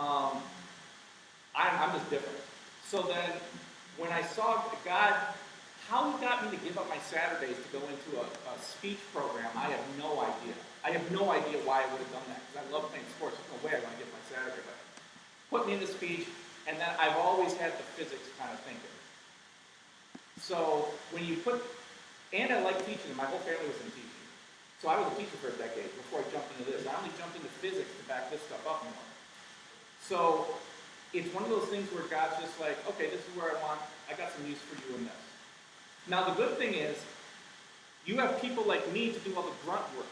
Um, I'm just different. So then, when I saw God, how He got me to give up my Saturdays to go into a speech program, I have no idea. I have no idea why I would have done that, because I love playing sports. There's no way I want to give my Saturday back. Put me into speech, and then I've always had the physics kind of thinking. So when you put, and I like teaching, my whole family was in teaching. So I was a teacher for a decade before I jumped into this. I only jumped into physics to back this stuff up more. So it's one of those things where God's just like, okay, this is where I got some use for you in this. Now the good thing is, you have people like me to do all the grunt work.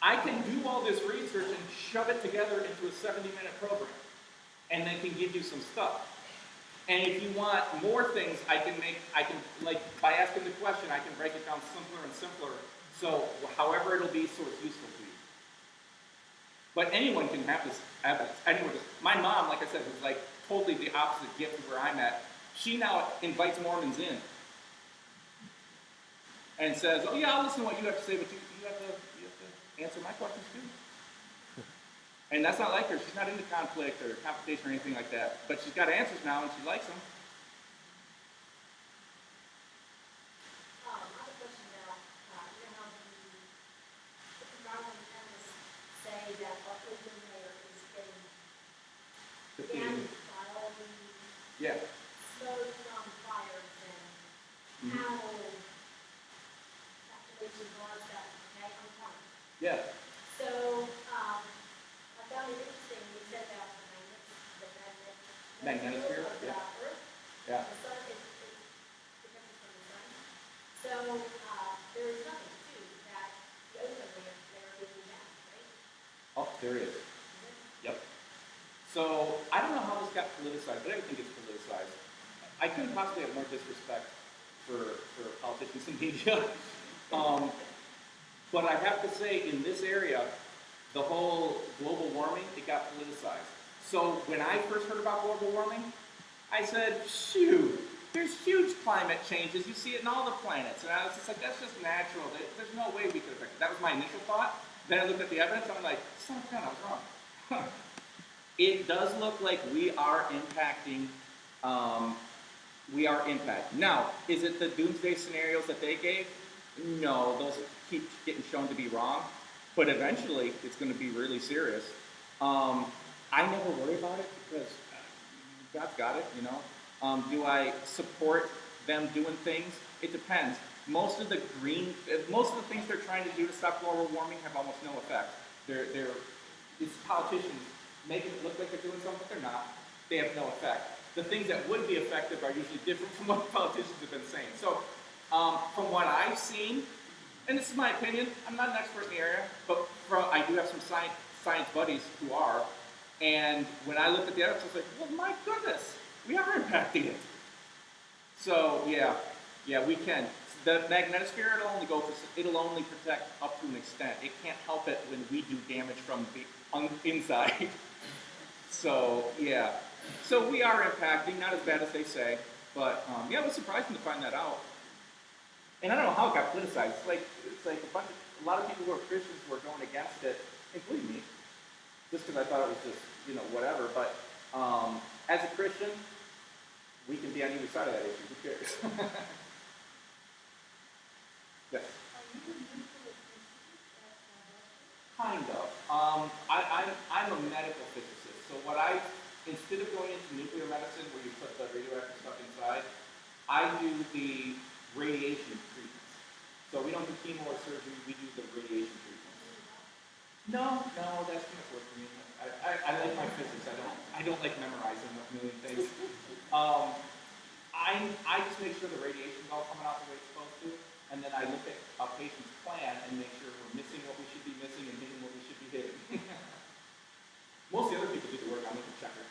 I can do all this research and shove it together into a 70-minute program, and then can give you some stuff. And if you want more things, I can like, by asking the question, I can break it down simpler and simpler. So however it'll be, so it's useful to you. But anyone can have this evidence. My mom, like I said, was like totally the opposite gift of where I'm at. She now invites Mormons in and says, "Oh yeah, I'll listen to what you have to say, but you have to answer my questions too." And that's not like her. She's not into conflict or confrontation or anything like that. But she's got answers now, and she likes them. I have a question about, you know how the environmental chemists say that our ozone layer is getting damaged by all the smoke from fires and animal population and all that stuff, okay, on the farm. Yeah. So, I found it interesting, you said that the Magnetosphere, of the yeah. Earth, Yeah. the sun is protected from the sun. So, there is nothing to that the ozone layer being down, right? Oh, there is. Yep. So I don't know how this got politicized, but everything gets politicized. I couldn't possibly have more disrespect for politicians and media. But I have to say, in this area, the whole global warming, it got politicized. So when I first heard about global warming, I said, shoot, there's huge climate changes. You see it in all the planets. And I was just like, that's just natural. There's no way we could affect it. That was my initial thought. Then I looked at the evidence, I'm like, son of a gun, I was wrong. It does look like we are impacting. Now, is it the doomsday scenarios that they gave? No, those keep getting shown to be wrong. But eventually, it's going to be really serious. I never worry about it because God's got it, you know. Do I support them doing things? It depends. Most of the things they're trying to do to stop global warming have almost no effect. These politicians making it look like they're doing something, but they're not. They have no effect. The things that would be effective are usually different from what politicians have been saying. So, from what I've seen, and this is my opinion, I'm not an expert in the area, but I do have some science buddies who are, and when I looked at the evidence, I was like, well, my goodness, we are impacting it. So, yeah, we can. The magnetosphere, it'll only protect up to an extent. It can't help it when we do damage from the inside. So, yeah. So we are impacting, not as bad as they say, but yeah, it was surprising to find that out. And I don't know how it got politicized. It's like a lot of people who are Christians were going against it, including me, just because I thought it was just, whatever. But as a Christian, we can be on either side of that issue. Who cares? Yes. Kind of. I'm a medical physicist, so instead of going into nuclear medicine where you put the radioactive stuff inside, I do the radiation treatments. So we don't do chemo or surgery, we do the radiation treatments. No, that's too much work for me. I like my physics. I don't like memorizing a million things. I just make sure the radiation's all coming out the way it's supposed to, and then I look at a patient's plan and make sure we're missing what we should be missing and hitting what we should be hitting. Most of the other people do the work, I'm the checker.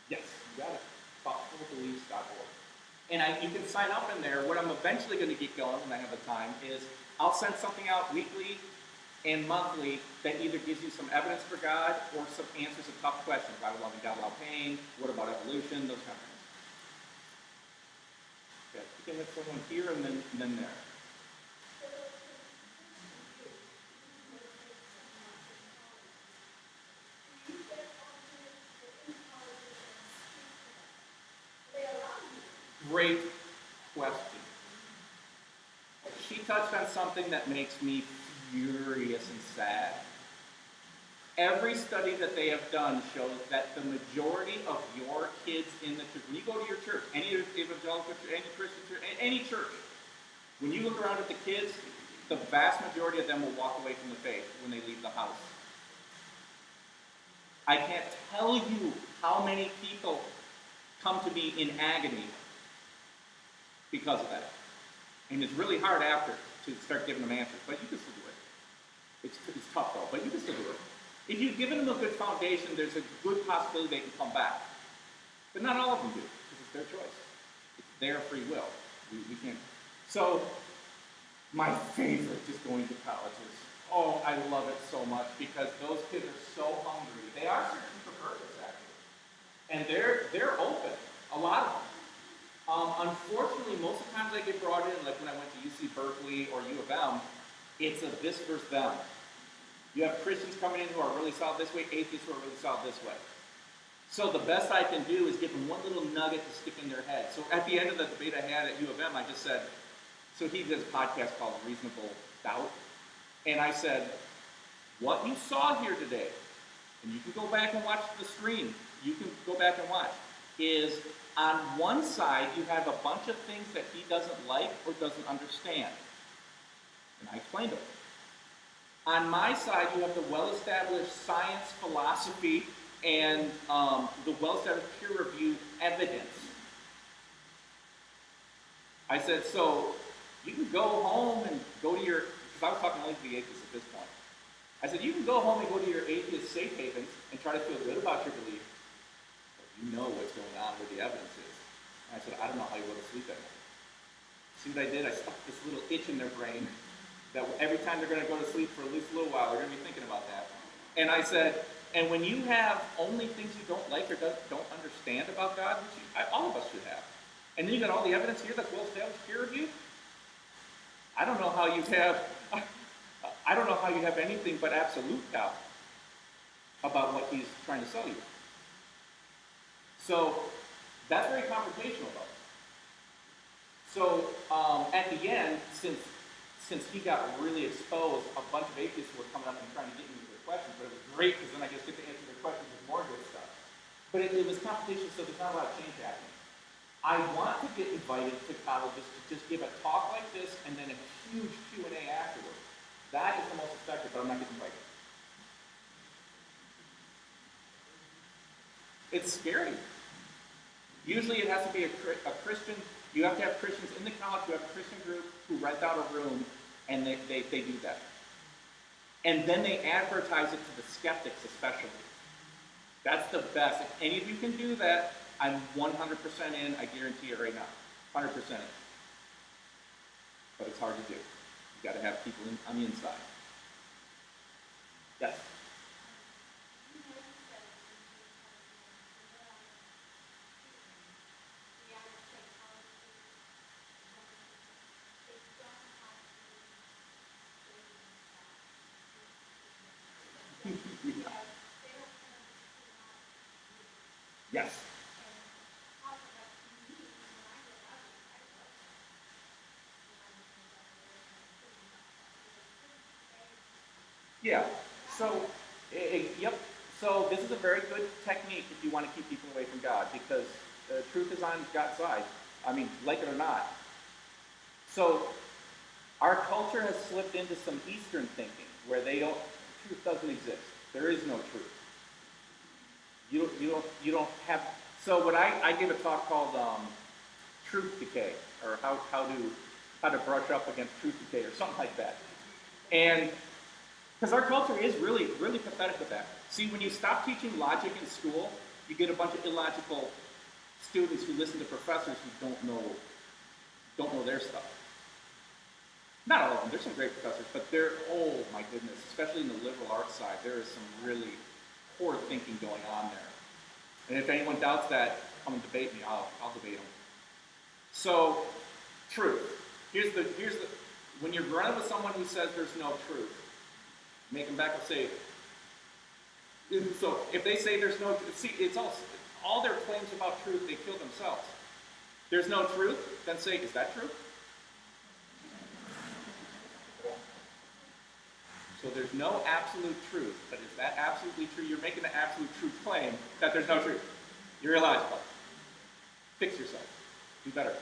Yes, you got it. Thoughtfulbeliefs.org. And you can sign up in there. What I'm eventually going to get going when I have the time is I'll send something out weekly and monthly that either gives you some evidence for God or some answers to tough questions. Why would loving God allow pain? What about evolution? Those kind of things. Okay, you can hit someone here and then there. great question. She touched on something that makes me furious and sad. Every study that they have done shows that the majority of your kids in the church, when you go to your church, any evangelical church, any Christian church, any church, when you look around at the kids, the vast majority of them will walk away from the faith when they leave the house. I can't tell you how many people come to me in agony because of that. And it's really hard after to start giving them answers, but you can still do it. It's tough though, but you can still do it. If you've given them a good foundation, there's a good possibility they can come back. But not all of them do, because it's their choice. It's their free will. We can't. So, my favorite is going to colleges. Oh, I love it so much because those kids are so hungry. They are searching for purpose, actually. And they're open, a lot of them. Unfortunately, most of the times I get brought in, like when I went to UC Berkeley or U of M, it's a this versus them. You have Christians coming in who are really solid this way, atheists who are really solid this way. So the best I can do is give them one little nugget to stick in their head. So at the end of the debate I had at U of M, I just said, so he did a podcast called Reasonable Doubt, and I said, what you saw here today, and you can go back and watch the stream, you can go back and watch, is on one side you have a bunch of things that he doesn't like or doesn't understand. And I explained it. On my side, you have the well-established science, philosophy, and the well-established peer-reviewed evidence. I said, so you can go home and go to your, because I was talking only to the atheists at this point. I said, you can go home and go to your atheist safe havens and try to feel good about your belief, but you know what's going on, where the evidence is. And I said, I don't know how you go to sleep at night. See what I did? I stuck this little itch in their brain that every time they're going to go to sleep for at least a little while, they're going to be thinking about that. And I said, and when you have only things you don't like or don't understand about God, which all of us should have, and then you got all the evidence here that's well established, peer reviewed, I don't know how you have anything but absolute doubt about what he's trying to sell you. So that's very confrontational, though. So at the end, since he got really exposed, a bunch of atheists were coming up and trying to get me with their questions, but it was great because then I just get to answer their questions with more good stuff. But it was competition, so there's not a lot of change happening. I want to get invited to colleges to just give a talk like this and then a huge Q&A afterwards. That is the most effective, but I'm not getting invited. It's scary. Usually it has to be a Christian. You have to have Christians in the college who have a Christian group who rent out a room, and they do that. And then they advertise it to the skeptics especially. That's the best. If any of you can do that, I'm 100% in. I guarantee it right now. 100% in. But it's hard to do. You got to have people on the inside. Yes? Yes. Yeah. So, yep. So this is a very good technique if you want to keep people away from God, because the truth is on God's side. I mean, like it or not. So our culture has slipped into some Eastern thinking where truth doesn't exist. There is no truth. You don't have. So what I gave a talk called Truth Decay, or how to brush up against truth decay, or something like that. And because our culture is really, really pathetic with that. See, when you stop teaching logic in school, you get a bunch of illogical students who listen to professors who don't know their stuff. Not all of them. There's some great professors, but oh my goodness, especially in the liberal arts side, there is some really poor thinking going on there. And if anyone doubts that, come and debate me. I'll debate them. So, truth. Here's the. When you're running with someone who says there's no truth, make them back and say. So if they say there's no truth, see, it's all their claims about truth. They kill themselves. There's no truth, then say, is that true? So there's no absolute truth, but is that absolutely true? You're making an absolute truth claim that there's no truth. You're illogical. Fix yourself. Do better.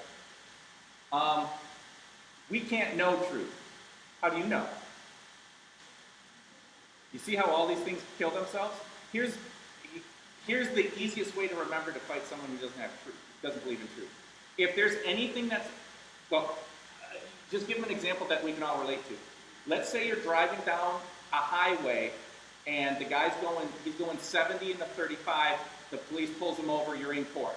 We can't know truth. How do you know? You see how all these things kill themselves? Here's the easiest way to remember to fight someone who doesn't have truth, doesn't believe in truth. If there's anything that's, well, just give them an example that we can all relate to. Let's say you're driving down a highway and the guy's he's going 70 in the 35, the police pulls him over, you're in court.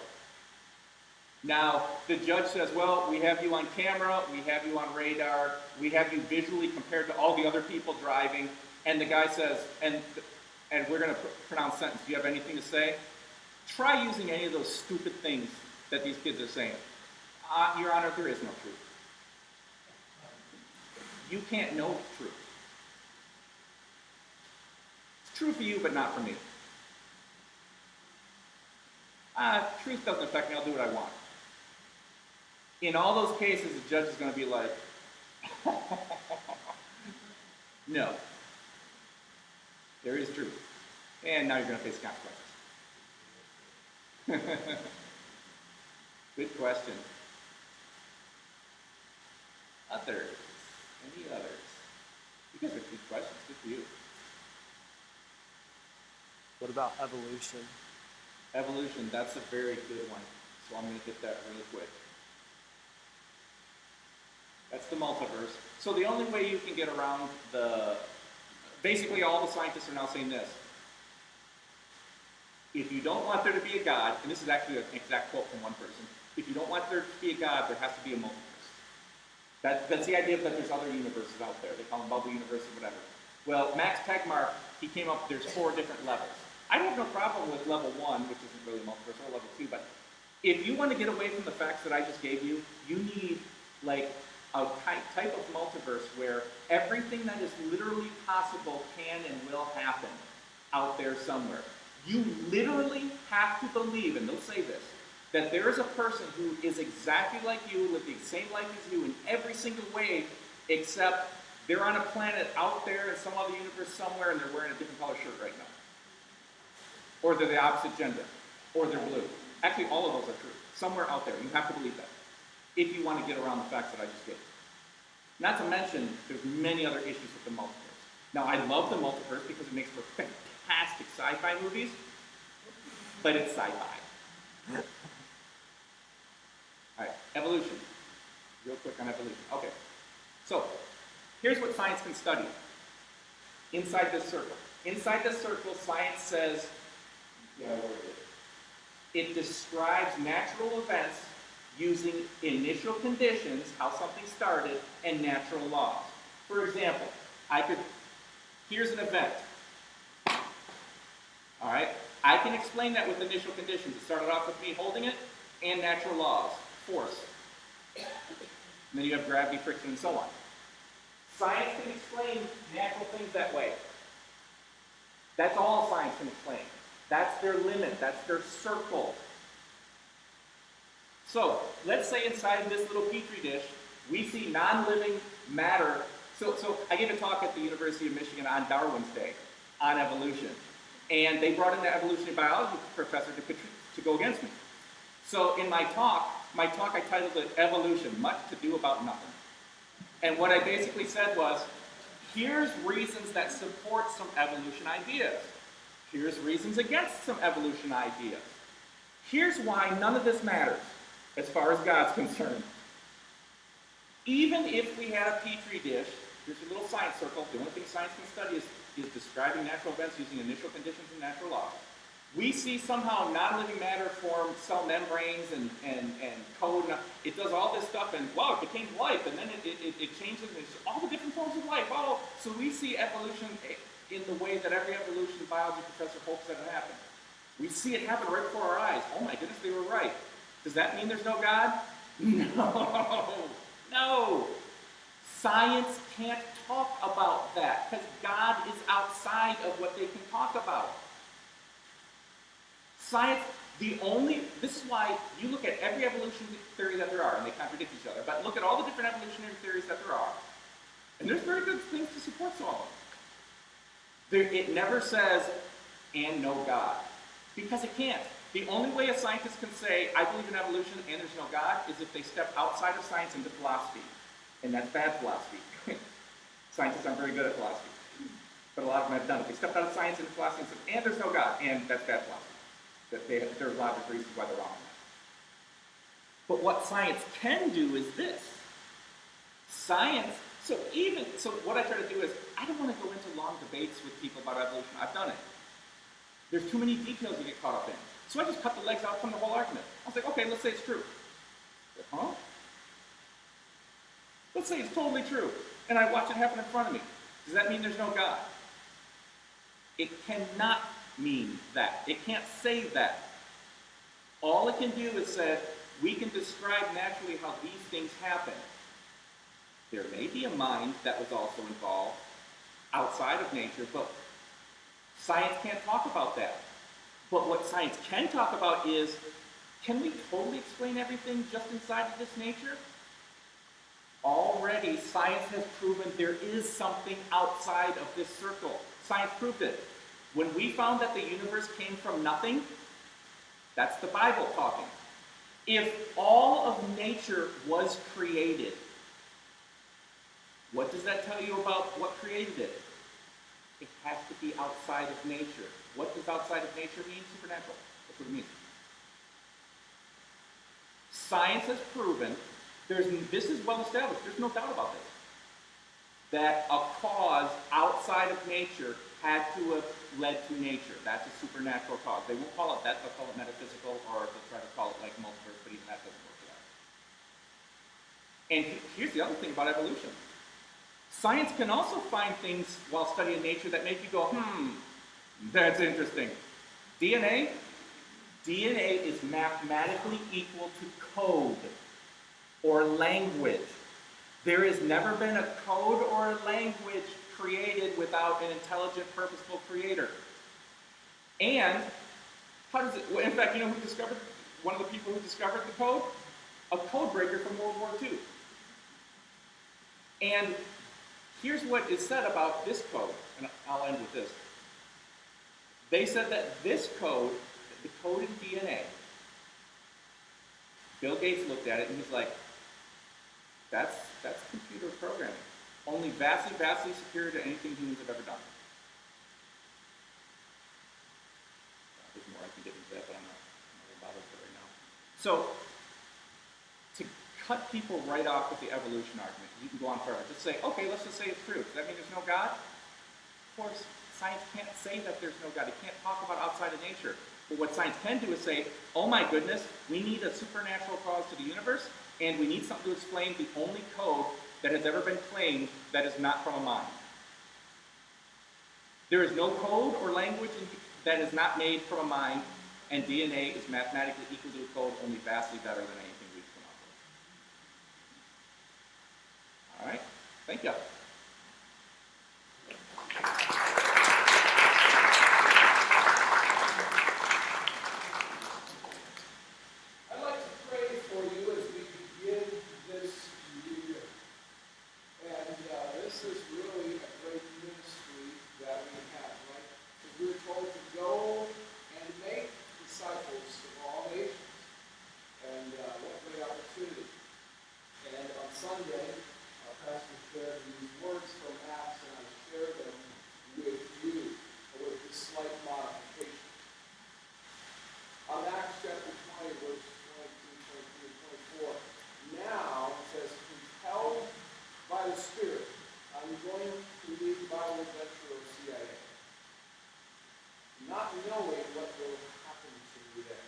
Now, the judge says, well, we have you on camera, we have you on radar, we have you visually compared to all the other people driving, and the guy says, and we're going to pronounce sentence, do you have anything to say? Try using any of those stupid things that these kids are saying. Your Honor, there is no truth. You can't know truth. It's true for you, but not for me. Truth doesn't affect me, I'll do what I want. In all those cases, the judge is going to be like, no, there is truth. And now you're going to face consequences. Good question. Others? Any others? You guys are good questions. Good for you. What about evolution? Evolution, that's a very good one. So I'm going to hit that really quick. That's the multiverse. So the only way you can get around basically all the scientists are now saying this. If you don't want there to be a God, and this is actually an exact quote from one person, if you don't want there to be a God, there has to be a multiverse. That's the idea that there's other universes out there. They call them bubble universe or whatever. Well, Max Tegmark, he came up, there's 4 different levels. I have no problem with level 1, which isn't really multiverse, or level 2, but if you want to get away from the facts that I just gave you, you need like a type of multiverse where everything that is literally possible can and will happen out there somewhere. You literally have to believe, and they'll say this, that there is a person who is exactly like you, living the same life as you in every single way, except they're on a planet out there in some other universe somewhere and they're wearing a different color shirt right now. Or they're the opposite gender. Or they're blue. Actually, all of those are true. Somewhere out there. You have to believe that. If you want to get around the facts that I just gave. Not to mention, there's many other issues with the multiverse. Now, I love the multiverse because it makes for fantastic sci-fi movies, but it's sci-fi. All right, evolution. Real quick on evolution. Okay, so here's what science can study. Inside this circle. Inside this circle, science says, it describes natural events using initial conditions, how something started, and natural laws. For example, here's an event. All right, I can explain that with initial conditions. It started off with me holding it, and natural laws, force. And then you have gravity, friction, and so on. Science can explain natural things that way. That's all science can explain. That's their limit. That's their circle. So, let's say inside this little petri dish, we see non-living matter. So I gave a talk at the University of Michigan on Darwin's Day on evolution. And they brought in the evolutionary biology professor to go against me. So in my talk I titled it Evolution, Much to Do About Nothing. And what I basically said was, here's reasons that support some evolution ideas. Here's reasons against some evolution ideas. Here's why none of this matters, as far as God's concerned. Even if we had a petri dish, here's a little science circle, the only thing science can study is describing natural events using initial conditions and natural laws. We see somehow non-living matter form cell membranes and code. It does all this stuff, and wow, it became life, and then it changes, and it's all the different forms of life. Oh, so we see evolution in the way that every evolution biology professor hopes that it happen. We see it happen right before our eyes. Oh my goodness, they were right. Does that mean there's no God? No. Science can't talk about that because God is outside of what they can talk about. Science, This is why you look at every evolution theory that there are, and they contradict each other, but look at all the different evolutionary theories that there are, and there's very good things to support some of them. It never says, and no God, because it can't. The only way a scientist can say, I believe in evolution and there's no God, is if they step outside of science into philosophy. And that's bad philosophy. Scientists aren't very good at philosophy. But a lot of them have done it. They stepped out of science into philosophy and said, and there's no God, and that's bad philosophy. There's a lot of reasons why they're wrong on that. But what science can do is this. So what I try to do is, I don't want to go into long debates with people about evolution. I've done it. There's too many details you get caught up in. So I just cut the legs out from the whole argument. I was like, okay, let's say it's true. Huh? Let's say it's totally true. And I watch it happen in front of me. Does that mean there's no God? It cannot mean that. It can't say that. All it can do is say, we can describe naturally how these things happen. There may be a mind that was also involved outside of nature, but science can't talk about that. But what science can talk about is, can we totally explain everything just inside of this nature? Already, science has proven there is something outside of this circle. Science proved it. When we found that the universe came from nothing, that's the Bible talking. If all of nature was created, what does that tell you about what created it? It has to be outside of nature. What does outside of nature mean? Supernatural. That's what it means. Science has proven, this is well established, there's no doubt about this, that a cause outside of nature had to have led to nature. That's a supernatural cause. They won't call it that, they'll call it metaphysical, or they'll try to call it like multiverse, but even that doesn't work for that. And here's the other thing about evolution. Science can also find things while studying nature that make you go, that's interesting. DNA is mathematically equal to code or language. There has never been a code or a language created without an intelligent, purposeful creator. And how does it, in fact, you know who discovered, one of the people who discovered the code? A code breaker from World War II. And here's what is said about this code, and I'll end with this. They said that this code, the code in DNA, Bill Gates looked at it and he's like, that's computer programming. Only vastly, vastly superior to anything humans have ever done. There's more I can get into that, but I'm not going to bother with it right now. So, to cut people right off with the evolution argument, you can go on forever. Just say, okay, let's just say it's true. Does that mean there's no God? Of course, science can't say that there's no God. It can't talk about outside of nature. But what science can do is say, oh my goodness, we need a supernatural cause to the universe, and we need something to explain the only code that has ever been claimed that is not from a mind. There is no code or language that is not made from a mind, and DNA is mathematically equal to a code, only vastly better than anything we've come up with. All right, thank you. I'd like to pray for you as we begin this year. And this is really a great ministry that we have, right? Because we're told to go and make disciples of all nations. And what a great opportunity. And on Sunday, our pastor shared these words from Acts, and I shared them with you with this slight modification. On Acts chapter 20, verse 22, 23, 24, now it says, compelled by the Spirit, I'm going to leave Bible Adventure or CIA, not knowing what will happen to me there.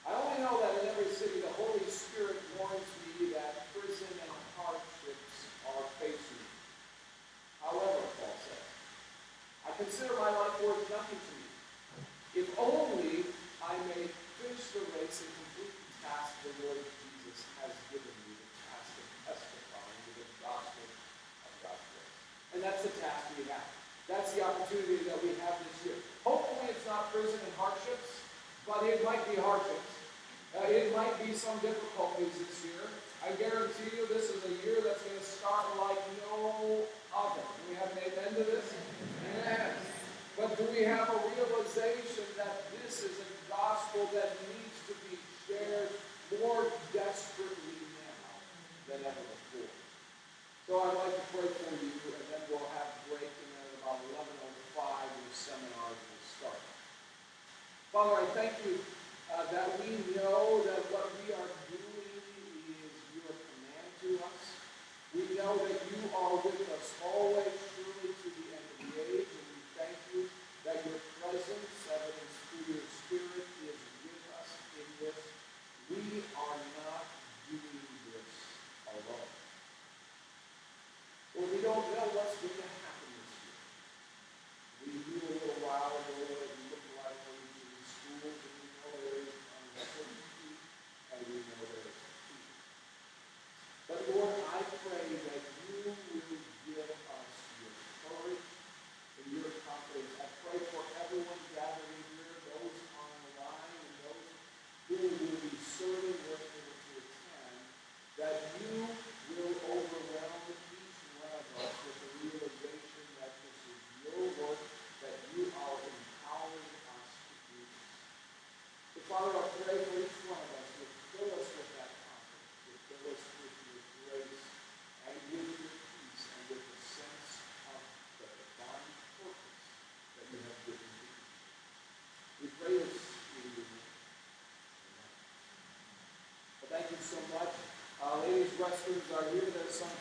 I only know that in every city the Holy Spirit warns me that prison and hardships are facing me. However, Paul says, I consider my life worth nothing to me, if only I may finish the race and complete the task the Lord Jesus has given me, the task of testifying to the gospel of God's grace. And that's the task we have. That's the opportunity that we have this year. Hopefully it's not prison and hardships, But it might be hardships. It might be some difficulties this year. I guarantee you this is a year that's going to start like no other. Do we have an amen to this? Yes. But do we have a realization that this is a gospel that needs to be shared more desperately now than ever before? So I'd like to pray for you, and then we'll have break, and then at about 11:05 the seminars will start. Father, I thank you that we know that what we are doing is your command to us. We know that you are with us always, truly to the end of the age, and we thank you that your presence, evidenced through your Spirit, is with us in this. We are not doing this alone. Well, we don't know what's going to happen this year. We knew a little while ago what it looked like for each of these schools, and we know there is uncertainty, and we know there is fear. But Lord, I pray that you will give us your courage and your confidence. I pray for everyone gathering here, those on the line, and those who will be serving we're able to attend, that you will overwhelm each one of us with the realization that this is your work, that you are empowering us to do this. So Father, I pray for each one of us to fill us with that confidence, to fill us with your grace, and with your peace, and with the sense of the divine purpose that you have given me. We pray this in your name. Amen. Well, thank you so much. Ladies' restrooms are here. There's some